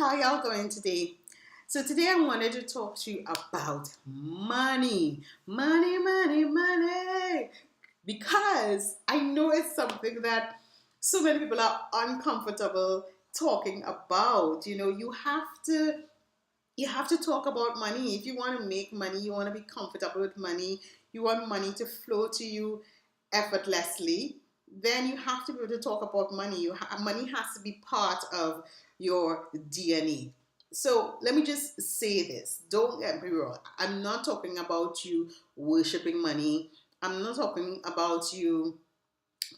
how y'all going today? So today I wanted to talk to you about money. Money. Because I know it's something that so many people are uncomfortable talking about. You have to talk about money. If you want to make money, you want to be comfortable with money, you want money to flow to you effortlessly, then you have to be able to talk about money. Money has to be part of your DNA. So let me just say this. Don't get me wrong. I'm not talking about you worshiping money. I'm not talking about you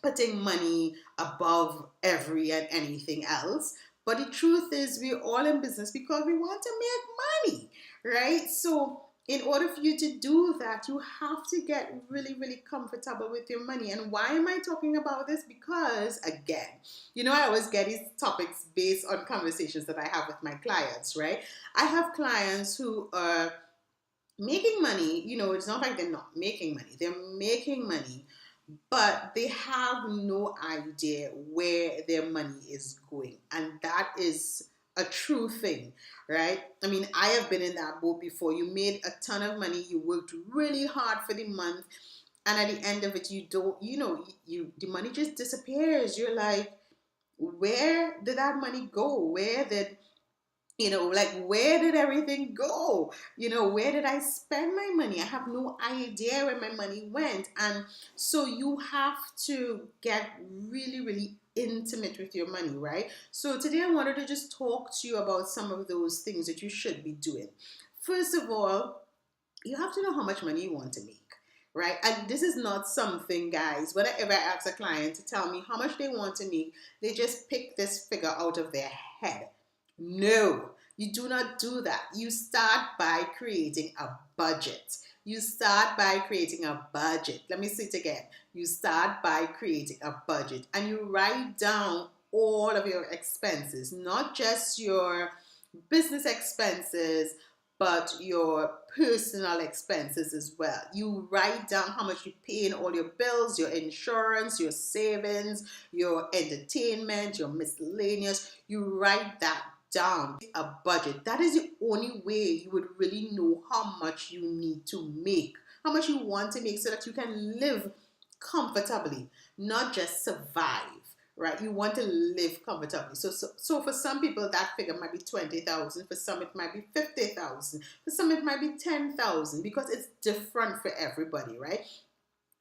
putting money above every and anything else. But the truth is, we're all in business because we want to make money, right? So, in order for you to do that, you have to get really, really comfortable with your money. And why am I talking about this? Because, again, I always get these topics based on conversations that I have with my clients, right? I have clients who are making money. It's not like they're not making money, they're making money, but they have no idea where their money is going. And that is a true thing, right? I mean, I have been in that boat before. You made a ton of money, you worked really hard for the month, and at the end of it, you don't, the money just disappears. You're like, where did that money go? Where did everything go? Where did I spend my money? I have no idea where my money went. And so you have to get really, really intimate with your money, right? So today I wanted to just talk to you about some of those things that you should be doing. First of all, you have to know how much money you want to make. Right? And this is not something, guys, whenever I ask a client to tell me how much they want to make, they just pick this figure out of their head. No, you do not do that. You start by creating a budget. You start by creating a budget. Let me say it again. You start by creating a budget and you write down all of your expenses, not just your business expenses, but your personal expenses as well. You write down how much you pay in all your bills, your insurance, your savings, your entertainment, your miscellaneous. You write that down. A budget. That is the only way you would really know how much you need to make, how much you want to make, so that you can live comfortably, not just survive. Right? You want to live comfortably. So for some people that figure might be 20,000. For some it might be 50,000. For some it might be 10,000, because it's different for everybody, right?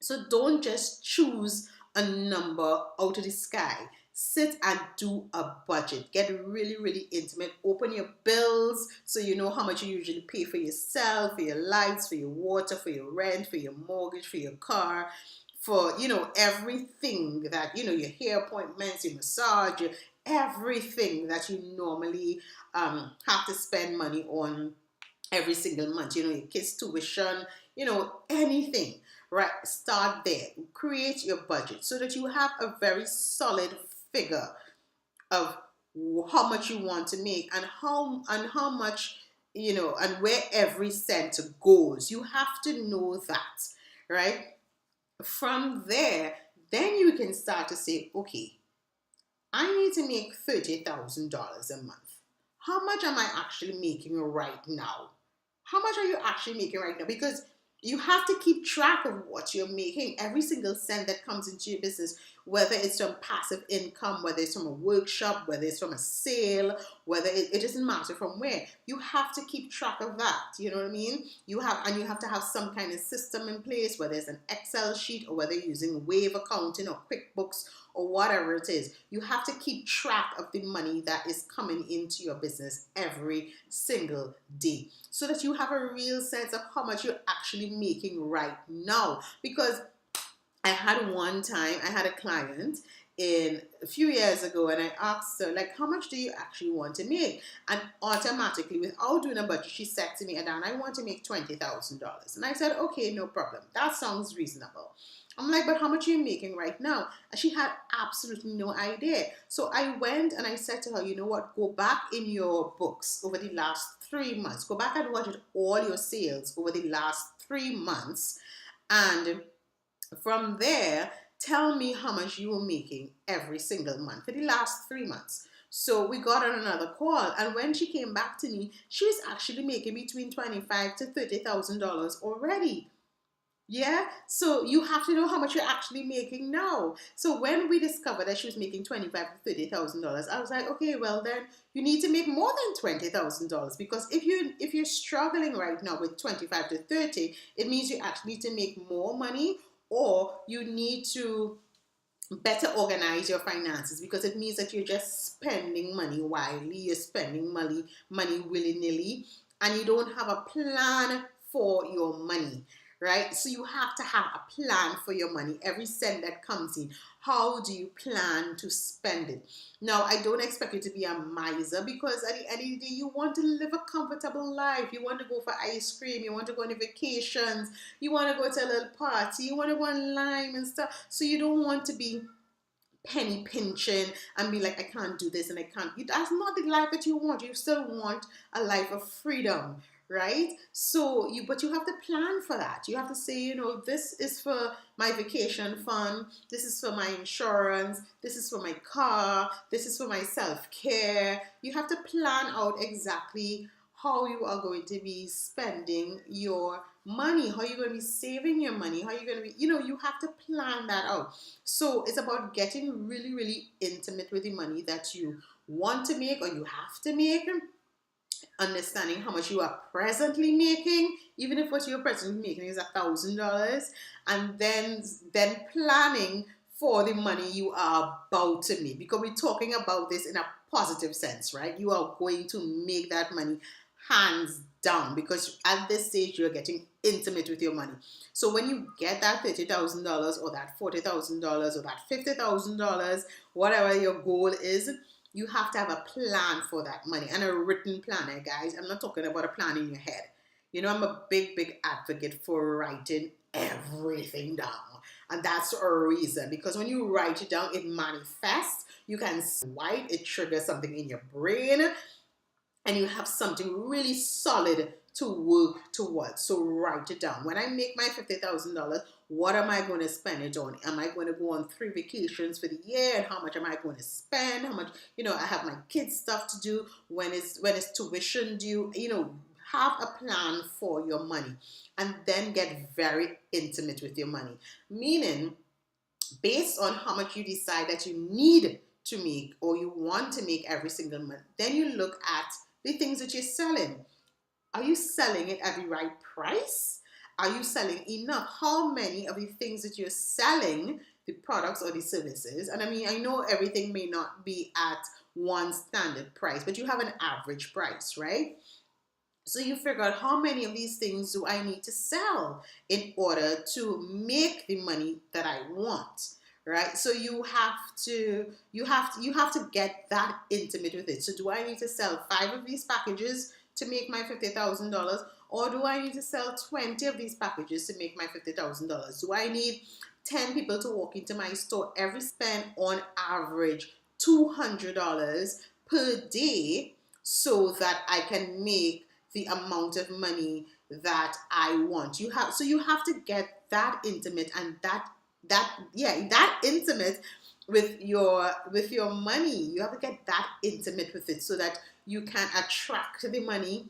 So don't just choose a number out of the sky. Sit and do a budget. Get really, really intimate. Open your bills so you know how much you usually pay for yourself, for your lights, for your water, for your rent, for your mortgage, for your car, for everything that your hair appointments, your massage, everything that you normally have to spend money on every single month. Your kids' tuition, anything. Right? Start there. Create your budget so that you have a very solid figure of how much you want to make, and how much, and where every cent goes. You have to know that, right? From there, then you can start to say, okay, I need to make $30,000 a month. How much am I actually making right now? How much are you actually making right now? Because you have to keep track of what you're making. Every single cent that comes into your business, whether it's from passive income, whether it's from a workshop, whether it's from a sale, whether it doesn't matter from where, you have to keep track of that. You know what I mean? You have to have some kind of system in place, whether it's an Excel sheet or whether you're using Wave accounting or QuickBooks or whatever it is. You have to keep track of the money that is coming into your business every single day, so that you have a real sense of how much you're actually making right now. Because I had a client in a few years ago, and I asked her, like, how much do you actually want to make? And automatically, without doing a budget, she said to me, Adan, I want to make $20,000. And I said, okay, no problem. That sounds reasonable. I'm like, but how much are you making right now? And she had absolutely no idea. So I went and I said to her, you know what, go back in your books over the last 3 months. Go back and watch all your sales over the last 3 months. And from there, tell me how much you were making every single month for the last 3 months. So we got on another call, and when she came back to me, she was actually making between $25 to $30,000 already. Yeah, so you have to know how much you're actually making now. So when we discovered that she was making $25,000 to $30,000, I was like, okay, well then you need to make more than $20,000, because if you're struggling right now with 25 to 30, it means you actually need to make more money, or you need to better organize your finances, because it means that you're just spending money wildly, you're spending money willy-nilly, and you don't have a plan for your money, right? So you have to have a plan for your money. Every cent that comes in, how do you plan to spend it? Now, I don't expect you to be a miser, because at the end of the day, you want to live a comfortable life. You want to go for ice cream, you want to go on vacations, you want to go to a little party, you want to go on Lime and stuff. So you don't want to be penny pinching and be like, I can't do this and I can't. That's not the life that you want. You still want a life of freedom, right? So but you have to plan for that. You have to say, this is for my vacation fund, this is for my insurance, this is for my car, this is for my self-care. You have to plan out exactly how you are going to be spending your money, how you're going to be saving your money, how you're going to be, you have to plan that out. So it's about getting really, really intimate with the money that you want to make or you have to make, understanding how much you are presently making, even if what you're presently making is $1,000, and then planning for the money you are about to make, because we're talking about this in a positive sense, right? You are going to make that money hands down, because at this stage you're getting intimate with your money. So when you get that $30,000 or that $40,000 or that $50,000, whatever your goal is, you have to have a plan for that money, and a written plan, guys. I'm not talking about a plan in your head. I'm a big advocate for writing everything down. And that's a reason, because when you write it down, it manifests. You can see white, it triggers something in your brain, and you have something really solid to work towards. So write it down. When I make my $50,000, what am I going to spend it on? Am I going to go on 3 vacations for the year? And how much am I going to spend? How much, I have my kids stuff to do. When is tuition due? Have a plan for your money, and then get very intimate with your money. Meaning, based on how much you decide that you need to make or you want to make every single month, then you look at the things that you're selling. Are you selling it at the right price? Are you selling enough? How many of the things that you're selling, the products or the services, and I know everything may not be at one standard price, but you have an average price, right? So you figure out, how many of these things do I need to sell in order to make the money that I want, right? So you have to get that intimate with it. So do I need to sell 5 of these packages to make my $50,000, or do I need to sell 20 of these packages to make my $50,000? Do I need 10 people to walk into my store every spend on average $200 per day so that I can make the amount of money that I want? You have to get that intimate, and that intimate with your money. You have to get that intimate with it so that you can attract the money,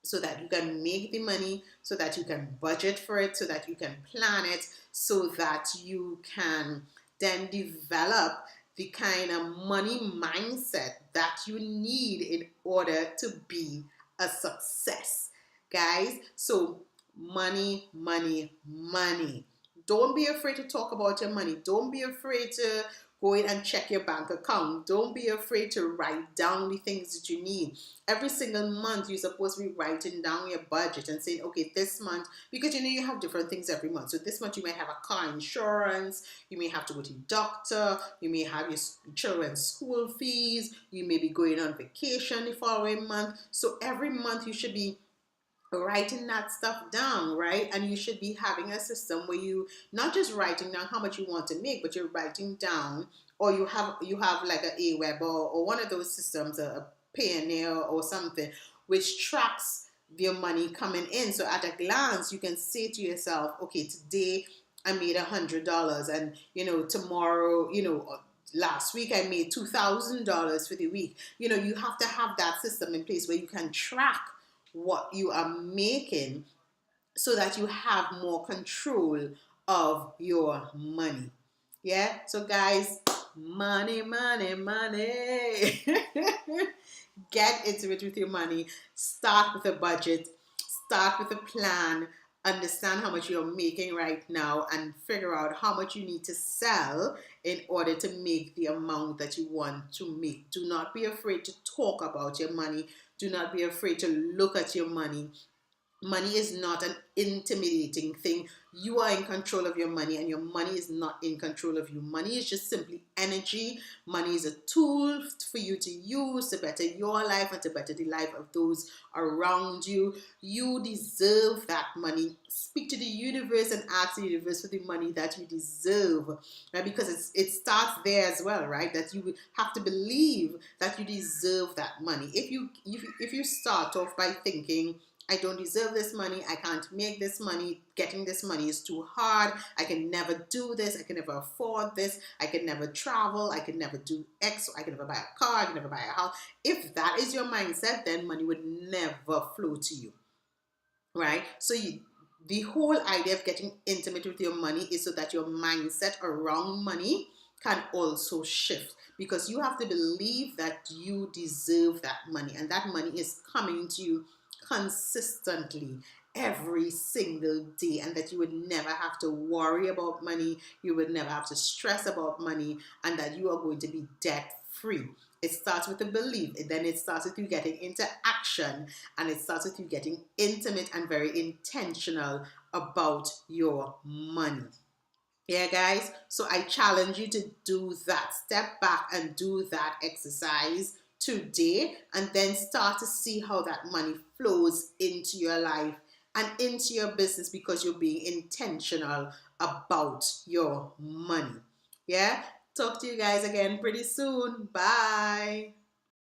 so that you can make the money, so that you can budget for it, so that you can plan it, so that you can then develop the kind of money mindset that you need in order to be a success, guys. So money, money, money. Don't be afraid to talk about your money. Don't be afraid to go in and check your bank account. Don't be afraid to write down the things that you need. Every single month, you're supposed to be writing down your budget and saying, okay, this month, because you have different things every month. So this month you might have a car insurance, you may have to go to the doctor, you may have your children's school fees, you may be going on vacation the following month. So every month you should be writing that stuff down, right? And you should be having a system where you not just writing down how much you want to make, but you're writing down, or you have like a Aweber or one of those systems, a Payoneer or something, which tracks your money coming in. So at a glance, you can say to yourself, okay, today I made $100, and tomorrow, last week I made $2,000 for the week. You know, you have to have that system in place where you can track what you are making so that you have more control of your money. Yeah, so guys, money, money, money. Get into it with your money. Start with a budget, start with a plan, understand how much you're making right now, and figure out how much you need to sell in order to make the amount that you want to make. Do not be afraid to talk about your money. Do not be afraid to look at your money. Money is not an intimidating thing. You are in control of your money, and your money is not in control of you. Money is just simply energy. Money is a tool for you to use to better your life and to better the life of those around you. You deserve that money. Speak to the universe and ask the universe for the money that you deserve, right? Because it starts there as well, right? That you have to believe that you deserve that money. If you start off by thinking, I don't deserve this money, I can't make this money, getting this money is too hard, I can never do this, I can never afford this, I can never travel, I can never do X, I can never buy a car, I can never buy a house. If that is your mindset, then money would never flow to you, right? So the whole idea of getting intimate with your money is so that your mindset around money can also shift, because you have to believe that you deserve that money, and that money is coming to you consistently every single day, and that you would never have to worry about money, you would never have to stress about money, and that you are going to be debt free. It starts with a belief, then it starts with you getting into action, and it starts with you getting intimate and very intentional about your money. Yeah, guys. So I challenge you to do that. Step back and do that exercise today, and then start to see how that money flows into your life and into your business, because you're being intentional about your money. Yeah. Talk to you guys again pretty soon. Bye.